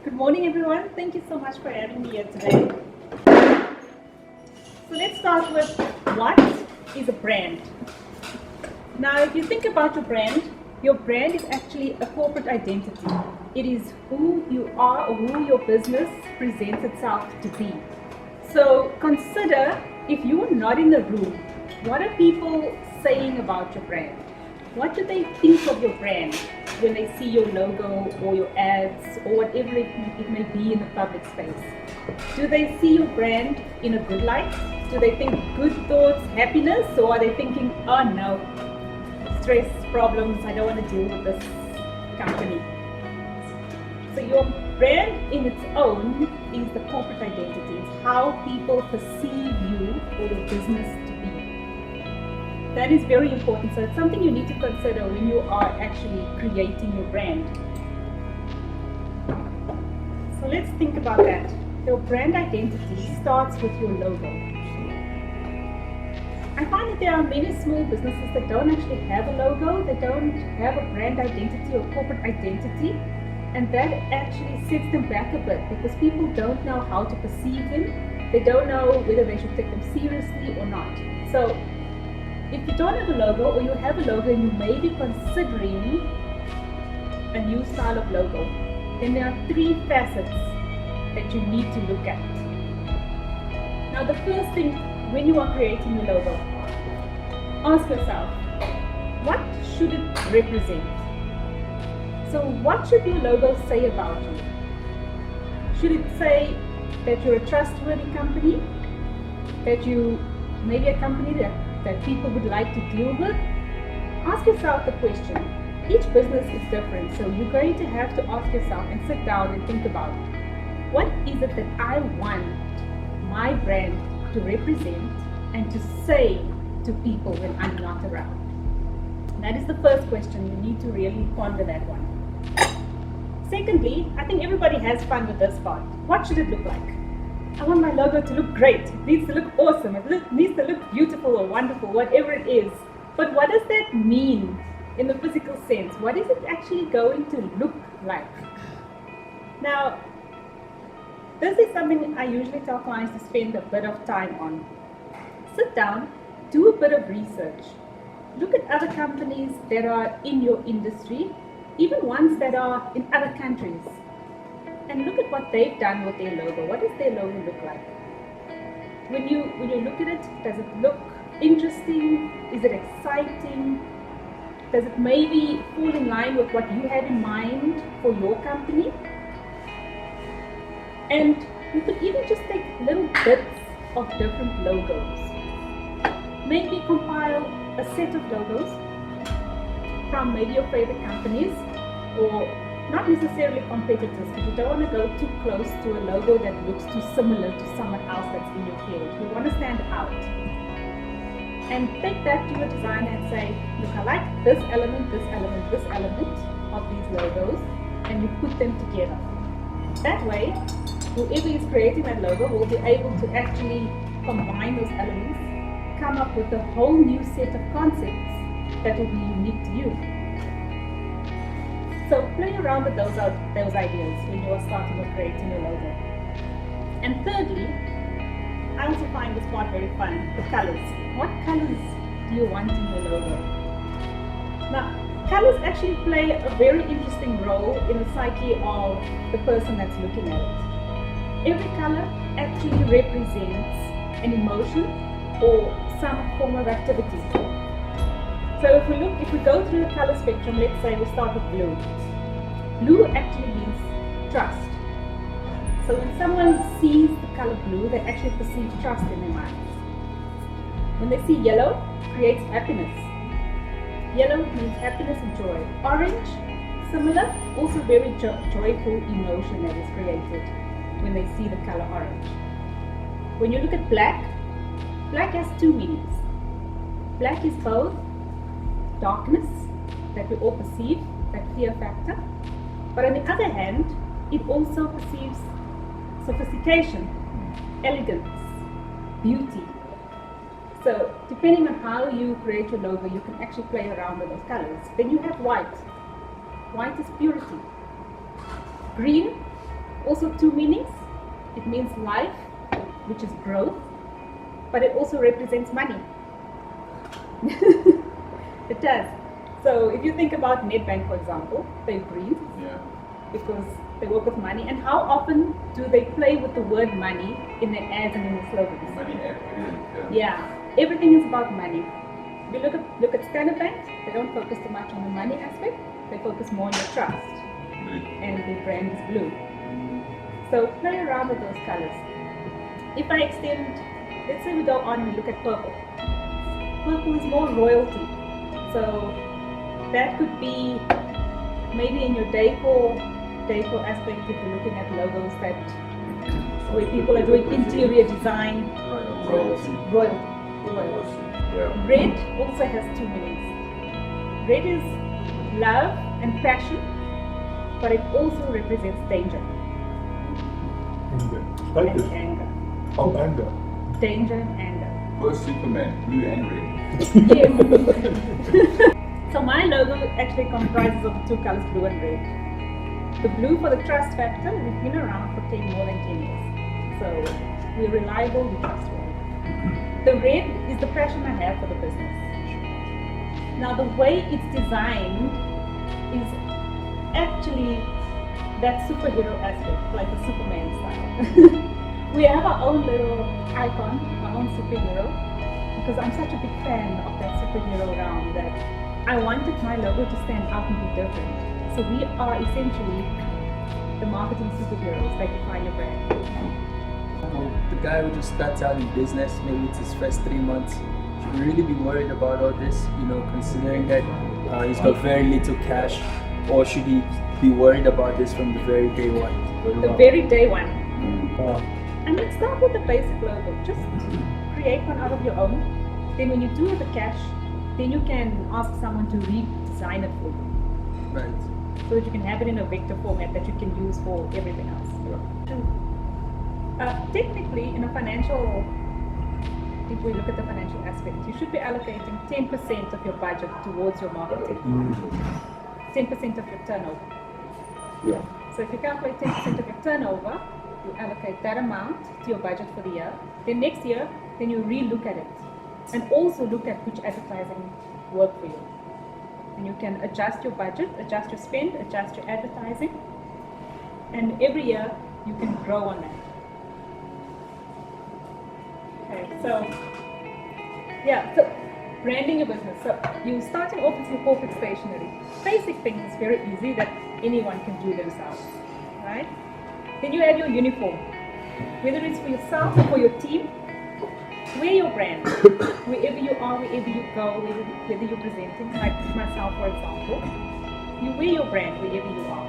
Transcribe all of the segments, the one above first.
Good morning, everyone. Thank you so much for having me here today. So let's start with what is a brand? Now, if you think about your brand is actually a corporate identity. It is who you are or who your business presents itself to be. So consider, if you are not in the room, what are people saying about your brand? What do they think of your brand when they see your logo or your ads or whatever it may be in the public space? Do they see your brand in a good light? Do they think good thoughts, happiness, or are they thinking, oh no, stress, problems, I don't want to deal with this company? So your brand in its own is the corporate identity. It's how people perceive you or your business to be. That is very important. So it's something you need to consider when you are actually creating your brand. So let's think about that. Your brand identity starts with your logo. I find that there are many small businesses that don't actually have a logo, they don't have a brand identity or corporate identity, and that actually sets them back a bit because people don't know how to perceive them. They don't know whether they should take them seriously or not. So if you don't have a logo, or you have a logo and you may be considering a new style of logo, then there are three facets that you need to look at. Now the first thing, when you are creating your logo, ask yourself, what should it represent? So what should your logo say about you? Should it say that you're a trustworthy company? That you may be a company that people would like to deal with? Ask yourself the question. Each business is different, so you're going to have to ask yourself and sit down and think about, what is it that I want my brand to represent and to say to people when I'm not around? That is the first question. You need to really ponder that one. Secondly, I think everybody has fun with this part. What should it look like? I want my logo to look great. It needs to look awesome. It needs to look beautiful or wonderful, whatever it is. But what does that mean in the physical sense? What is it actually going to look like? Now, this is something I usually tell clients to spend a bit of time on. Sit down, do a bit of research. Look at other companies that are in your industry, even ones that are in other countries, and look at what they've done with their logo. What does their logo look like? When you look at it, does it look interesting? Is it exciting? Does it maybe fall in line with what you had in mind for your company? And you could even just take little bits of different logos. Maybe compile a set of logos from maybe your favorite companies, or not necessarily competitors, but you don't want to go too close to a logo that looks too similar to someone else that's in your field. You want to stand out. And take that to your designer and say, look, I like this element, this element, this element of these logos, and you put them together. That way, whoever is creating that logo will be able to actually combine those elements, come up with a whole new set of concepts that will be unique to you. So play around with those ideas when you are starting or creating your logo. And thirdly, I also find this part very fun, the colors. What colors do you want in your logo? Now, colors actually play a very interesting role in the psyche of the person that's looking at it. Every color actually represents an emotion or some form of activity. So if we go through the color spectrum, let's say we start with blue. Blue actually means trust. So when someone sees the color blue, they actually perceive trust in their minds. When they see yellow, it creates happiness. Yellow means happiness and joy. Orange, similar, also very joyful emotion that is created when they see the color orange. When you look at black, black has two meanings. Black is both darkness that we all perceive, that fear factor, but on the other hand, it also perceives sophistication, elegance, beauty. So depending on how you create your logo, you can actually play around with those colors. Then you have white. White is purity. Green also two meanings. It means life, which is growth, but it also represents money. It does. So if you think about Nedbank, for example, they breathe because they work with money. And how often do they play with the word money in their ads and in their slogans? Money, Everything is about money. If you look at Standard Bank, they don't focus too much on the money aspect. They focus more on your trust. And the brand is blue. So play around with those colors. If I extend, let's say we go on and we look at purple. Purple is more royalty. So that could be maybe in your decor aspect if you're looking at logos that where people are doing interior design. Royalty. Yeah. Red also has two meanings. Red is love and passion, but it also represents danger and anger. Oh, anger. Danger and anger. Where's Superman? Blue and red. Yes. So my logo actually comprises of the two colors, blue and red. The blue for the trust factor. We've been around for more than 10 years. So we're reliable, we're trustworthy. The red is the passion I have for the business. Now the way it's designed is actually that superhero aspect, like the Superman style. We have our own little icon, our own superhero, because I'm such a big fan of that superhero realm that I wanted my logo to stand out and be different. So we are essentially the marketing superheroes that define your brand. The guy who just starts out in business, maybe it's his first 3 months, should really be worried about all this, considering that he's got very little cash, or should he be worried about this from the very day one? The very day one. And let's start with the basic logo. Just create one out of your own. Then when you do have the cash, then you can ask someone to redesign it for you. Right. So that you can have it in a vector format that you can use for everything else. Technically, in a financial, if we look at the financial aspect, you should be allocating 10% of your budget towards your marketing. 10% of your turnover. Yeah. So if you calculate 10% of your turnover, you allocate that amount to your budget for the year. Then next year, then you re-look at it. And also look at which advertising worked for you. And you can adjust your budget, adjust your spend, adjust your advertising. And every year, you can grow on that. Okay, so branding your business. So you're starting off with your corporate stationery. Basic things, very easy that anyone can do themselves, right? Then you add your uniform, whether it's for yourself or for your team. Wear your brand, wherever you are, wherever you go, whether you're presenting, like myself for example, you wear your brand wherever you are.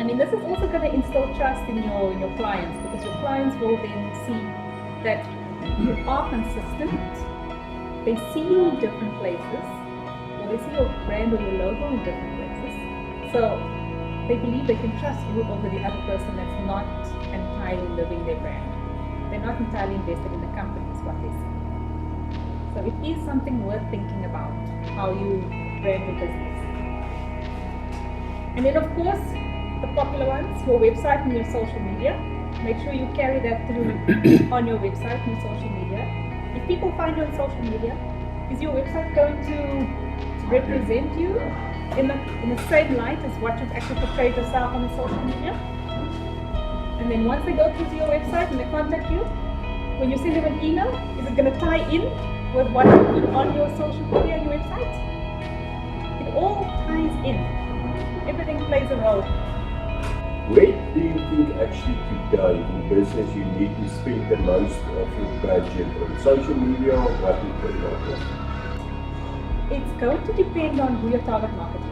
I mean, this is also going to instill trust in your clients, because your clients will then see that you are consistent. They see you in different places, or they see your brand or your logo in different places. So they believe they can trust you over the other person that's not entirely living their brand. They're not entirely invested in the company, is what they see. So it is something worth thinking about, how you brand your business. And then of course, the popular ones, your website and your social media. Make sure you carry that through on your website and your social media. If people find you on social media, is your website going to represent you in the same light as what you've actually portrayed yourself on the social media? And then once they go through to your website and they contact you, when you send them an email, is it going to tie in with what you put on your social media and your website? It all ties in. Everything plays a role. Where do you think actually today in business you need to spend the most of your budget on social media or what you put it on? It's going to depend on who your target market is.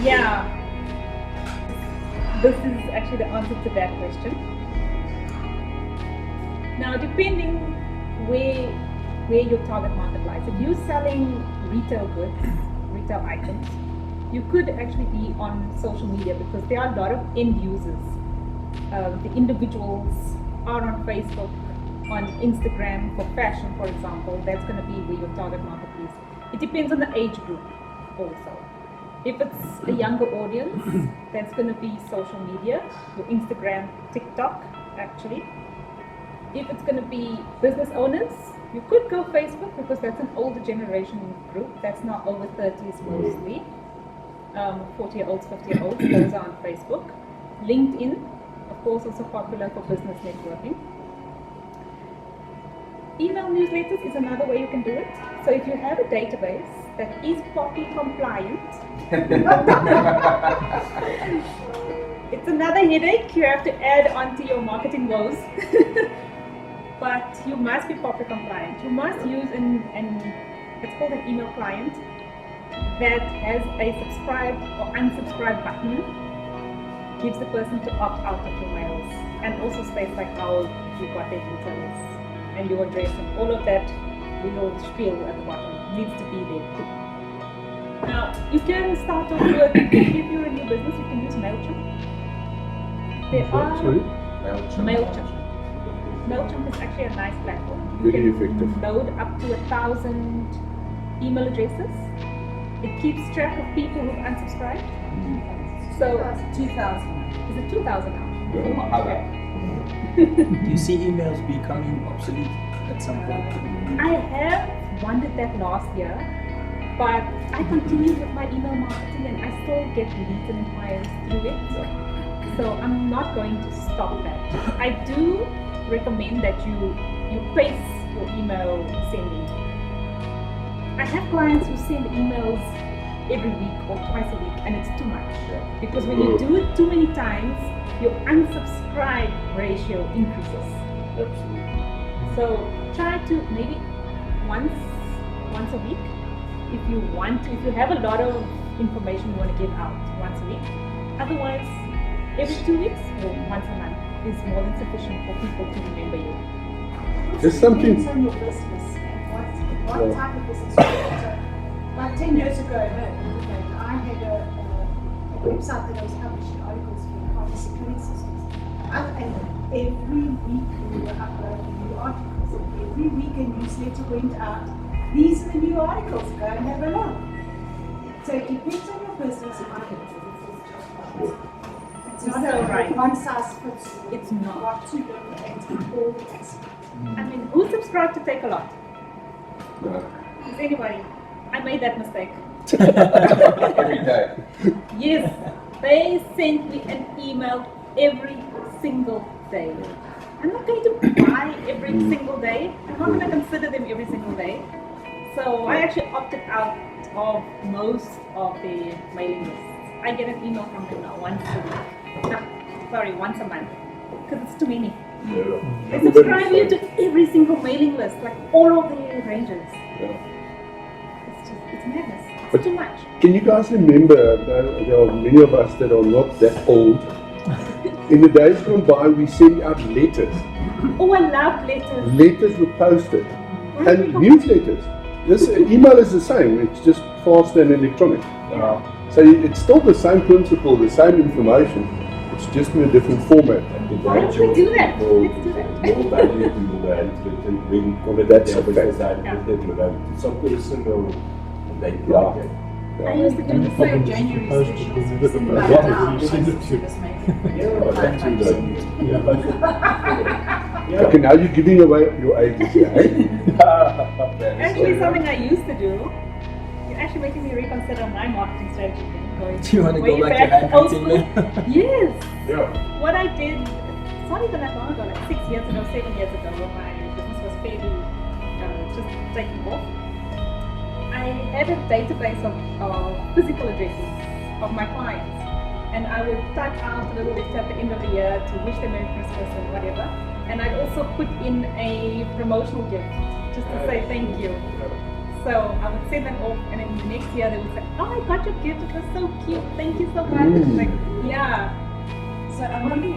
Yeah. This is actually the answer to that question. Now, depending where your target market lies, if you're selling retail goods, retail items, you could actually be on social media, because there are a lot of end users. The individuals are on Facebook, on Instagram for fashion, for example. That's going to be where your target market is. It depends on the age group also. If it's a younger audience, that's going to be social media, your Instagram, TikTok, actually. If it's going to be business owners, you could go Facebook because that's an older generation group. That's not over 30s mostly. 40-year-olds, 50-year-olds, those are on Facebook. LinkedIn, of course, also popular for business networking. Email newsletters is another way you can do it. So if you have a database that is POPI compliant, it's another headache you have to add onto your marketing woes. But you must be POPI compliant. You must use it's called an email client that has a subscribe or unsubscribe button, gives the person to opt out of your mails, and also states like how you got their details and your address and all of that little spiel at the bottom needs to be there too. Now, you can start off with, if you're a new business, you can use MailChimp. There are MailChimp. MailChimp is actually a nice platform. You Very can effective. load up to 1,000 email addresses. It keeps track of people who've unsubscribed. So, 2,000. is it 2,000 now? Do you see emails becoming obsolete at some point? I have wondered that last year, but I continued with my email marketing and I still get leads and inquiries through it. So I'm not going to stop that. I do recommend that you pace your email sending. I have clients who send emails every week or twice a week, and it's too much. Because when you do it too many times, your unsubscribe ratio increases. Absolutely. So try to maybe once a week. If you have a lot of information you want to give out once a week. Otherwise, every 2 weeks or once a month is more than sufficient for people to remember you. There's something. Depends on your business and what type of business you have. So, like 10 years ago, I had a website that I was publishing articles for pharmacy clinic systems. And every week we were uploading new articles. And every week a newsletter went out. These are the new articles, go and have a look. So it depends on your business market. It's not So right. one size fits all. It's not. What to look at in all aspects. I mean, who subscribed to Take a Lot? No. Is anybody? I made that mistake. Every day. Yes, they sent me an email every single day. I'm not going to buy every single day. I'm not going to consider them every single day. So I actually opted out of most of the mailing lists. I get an email from them now once a week. No, sorry, once a month. Because it's too many. They subscribe you to every single mailing list, like all of the ranges. It's madness. But It's too much. Can you guys remember, there are many of us that are not that old. In the days gone by, we sent out letters. Oh, I love letters. Letters were posted. Why And do we newsletters. This email is the same, it's just faster and electronic. So it's still the same principle, the same information, it's just in a different format. Why don't we do that? Let's do that. More value to the handwritten when That's a business fact. handwritten, some personal they I used to do the So same. January Post it specials. because Send it them doesn't out matter now. who you send it to. Just make it. Okay, now you're giving away your ages here, eh? Actually, something I used to do. You're actually making me reconsider my marketing strategy. Going Do you want to way go back to old handwritten school. mail? Yes. Yeah. What I did, it's not even that long ago, like 6 years ago, 7 years ago, when my business was fairly just taking off. I had a database of physical addresses of my clients, and I would type out a little letter at the end of the year to wish them Merry Christmas and whatever. And I'd also put in a promotional gift just to say thank you. So I would send them off, and then the next year they would say, "Oh, I got your gift. It was so cute. Thank you so much." Like, yeah. So I want to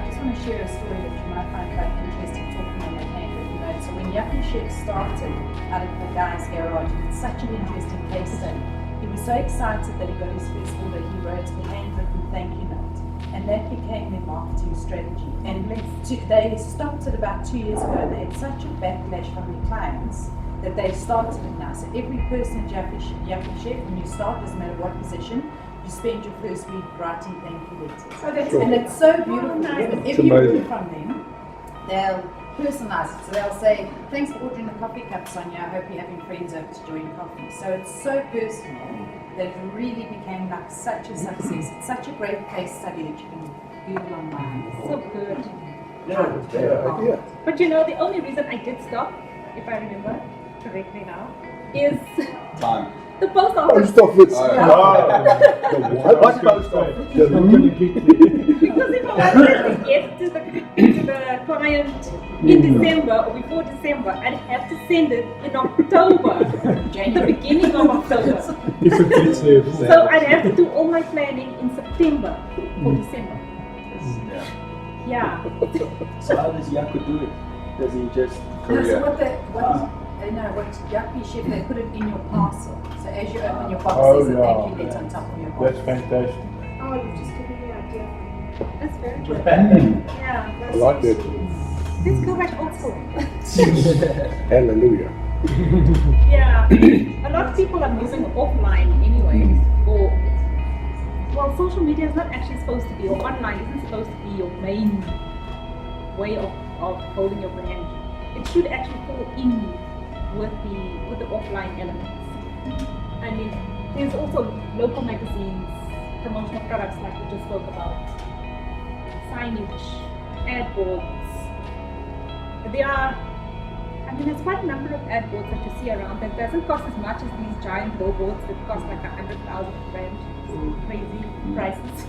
just want to share a story that you might find quite interesting talking on that handwritten note. So when Yuppie Chef started out of the guy's garage, he did such an interesting case study. He was so excited that he got his first order, he wrote a handwritten thank you note. And that became their marketing strategy. And they stopped it about 2 years ago, and they had such a backlash from their clients that they started it now. So every person at Yappy Chef, when you start, doesn't matter what position, you spend your first week writing thank you letters. Oh, that's And it's so beautiful. Oh, nice. Whenever It's you order amazing. from them, they'll personalize it. So they'll say, thanks for ordering the coffee cup, Sonia. I hope you're having friends over to join coffee. So it's so personal that it really became like such a success. It's such a great case study that you can Google online. So good. Yeah. But you know, the only reason I did stop, if I remember correctly now, is Time. the post office. Post office. Oh, The what post office? The who? Because if I wanted to get to the client in December or before December, I'd have to send it in October, the beginning of October. So I'd have to do all my planning in September for December. yeah. Yeah. So how does Yako do it? Does he just No, so what Yappy Chef, they put it in your parcel. So as you open your box, there's a thank you letter on top of your box. That's fantastic. Oh, you've just given me an idea. That's very good. Yeah. I like that. Let's go back old school. Hallelujah. Yeah. A lot of people are moving offline anyway. Or well, social media is not actually supposed to be, or online isn't supposed to be your main way of holding your brand. It should actually fall in with the offline elements. I mean, there's also local magazines, promotional products like we just spoke about, signage, ad boards. There's quite a number of ad boards that you see around that doesn't cost as much as these giant billboards that cost like 100,000 rand. Crazy prices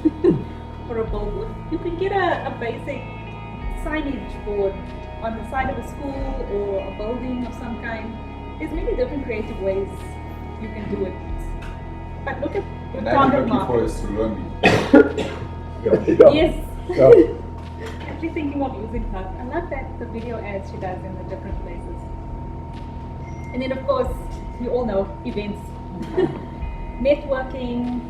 for a billboard. You can get a basic signage board on the side of a school or a building of some kind. There's many different creative ways you can do it. But look at your And I'm target looking for a market. salami. Yes. Yeah. Actually thinking of using her. I love that the video ads she does in the different places. And then of course, you all know events. Networking,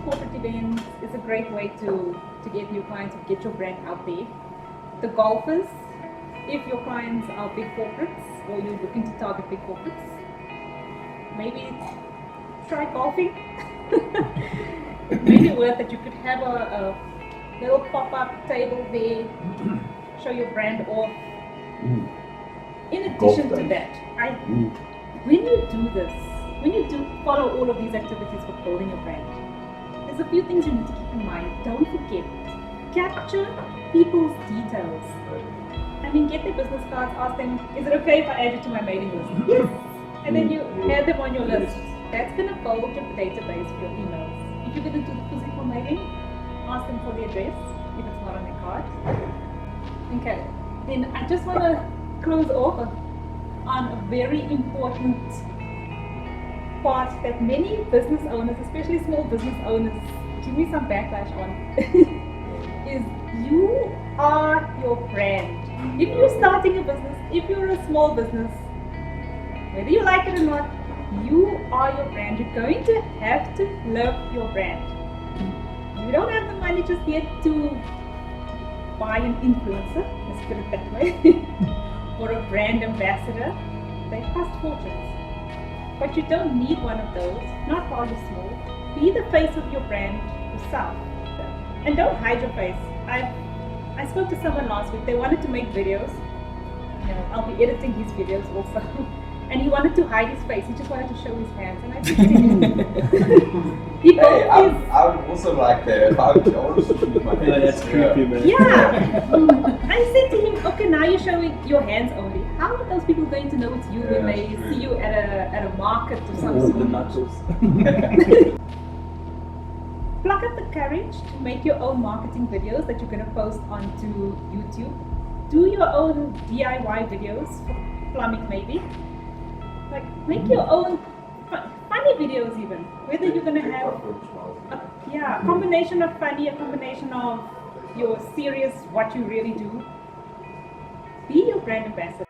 corporate events is a great way to get new clients, to get your brand out there. The golfers, if your clients are big corporates or you're looking to target big corporates, maybe try golfing. Maybe worth it. You could have a little pop-up table there, show your brand off. In addition to that, when you do this, when you do follow all of these activities for building your brand, there's a few things you need to keep in mind. Don't forget, capture people's details. I mean, get their business cards, ask them, is it okay if I add you to my mailing list? Yes. And then you add them on your list. That's going to build your database for your emails. If you're going to do the physical mailing, ask them for the address, if it's not on their card. Okay, then I just want to close off on a very important part that many business owners, especially small business owners, give me some backlash on, is you are your brand. If you're starting a business, if you're a small business, whether you like it or not, you are your brand. You're going to have to love your brand. You don't have the money just yet to buy an influencer, let's put it that way, or a brand ambassador. They cost fortunes. But you don't need one of those, not while you're small. Be the face of your brand yourself. And don't hide your face. I spoke to someone last week, they wanted to make videos. You know, I'll be editing his videos also. And he wanted to hide his face, he just wanted to show his hands. And I said to him, Hey, I would also like that. I would also shoot my hands. that's creepy, man. yeah. I said to him, okay, now you're showing your hands only. How are those people going to know it's you when they true. see you at a market or some The sort? knuckles. Pluck up the courage to make your own marketing videos that you're going to post onto YouTube. Do your own DIY videos for plumbing maybe. Like, make your own funny videos even. Whether you're going to have a combination of funny, a combination of your serious, what you really do. Be your brand ambassador.